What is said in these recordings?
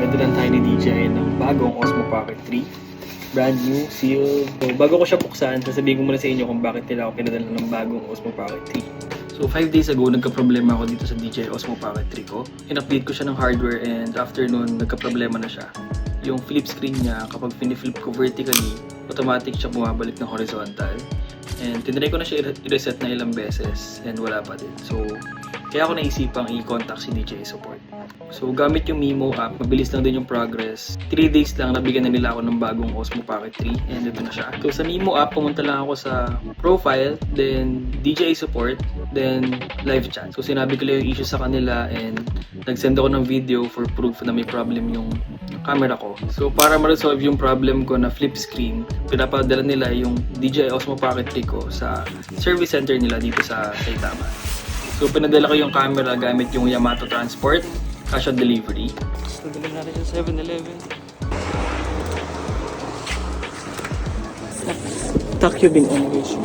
pinadalan tayo ni DJI ng bagong Osmo Pocket 3. Brand new, sealed. So, bago ko siya buksan, sasabihin ko muna sa inyo kung bakit nila ako pinadala ng bagong Osmo Pocket 3. So 5 days ago, nagka-problema ako dito sa DJI Osmo Pocket 3 ko. In-update ko siya ng hardware and after nun, nagka-problema na siya. Yung flip screen niya, kapag piniflip ko vertically, automatic siya bumabalik ng horizontal. And tinry ko na siya i-reset na ilang beses and wala pa din. So, kaya ako naisipang i-contact si DJI Support. So, gamit yung Mimo app, mabilis lang din yung progress. 3 days lang, nabigyan na nila ako ng bagong Osmo Pocket 3 and ito na siya. So, sa Mimo app, pumunta lang ako sa profile, then DJI Support, then live chat. So, sinabi ko lang yung issue sa kanila and nag-send ako ng video for proof na may problem yung camera ko. So, para ma-resolve yung problem ko na flip screen, pinapadala nila yung DJI Osmo Pocket 3 ko sa service center nila dito sa Saitama. So, pinadala ko yung camera gamit yung Yamato Transport, cash on delivery. Padala natin sa 7-Eleven. Takyo-bin animation.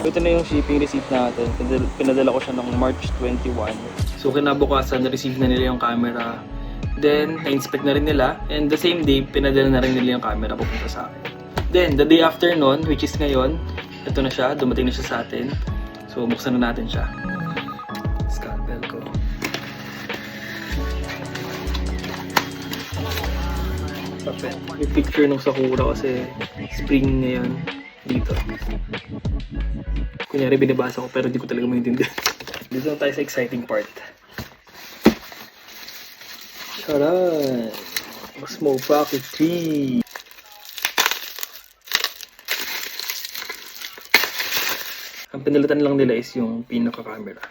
Ito na yung shipping receipt natin. Pinadala ko siya ng March 21. So, kinabukasan, na-receive na nila yung camera. Then, na-inspect na rin nila. And the same day, pinadala na rin nila yung camera pupunta sa akin. Then, the day after nun, which is ngayon, ito na siya, dumating na siya sa atin. So, buksan na natin siya. Scalpel ko. Perfect. May picture ng Sakura kasi spring ngayon dito. Kunyari binabasa ko pero hindi ko talaga maintindihan. Dito na tayo sa exciting part. Charan! Osmo Pocket 3! Ang pinalitan lang nila is yung pinaka-camera.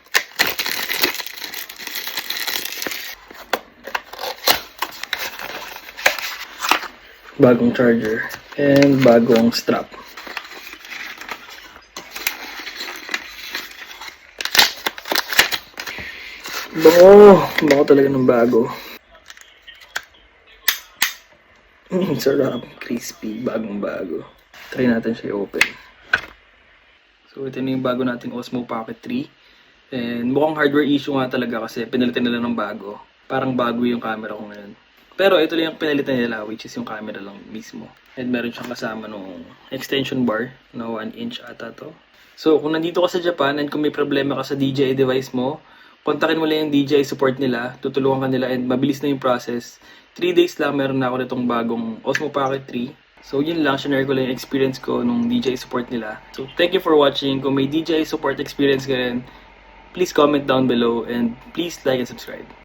Bagong charger and bagong strap. Bango talaga ng bago. Sarap, crispy, bagong bago. Try natin siya i-open. So ito na yung bago nating Osmo Pocket 3. And mukhang hardware issue nga talaga kasi pinalitan nila ng bago. Parang bago yung camera ko ngayon. Pero ito lang yung pinalitan nila, which is yung camera lang mismo. And meron siyang kasama nung extension bar na 1 inch ata to. So kung nandito ka sa Japan and kung may problema ka sa DJI device mo, kontakin mo lang yung DJI support nila, tutulungan ka nila and mabilis na yung process. 3 days lang meron na ako nitong bagong Osmo Pocket 3. So yun lang, share ko lang yung experience ko nung DJI support nila. So thank you for watching. Kung may DJI support experience ka rin, please comment down below and please like and subscribe.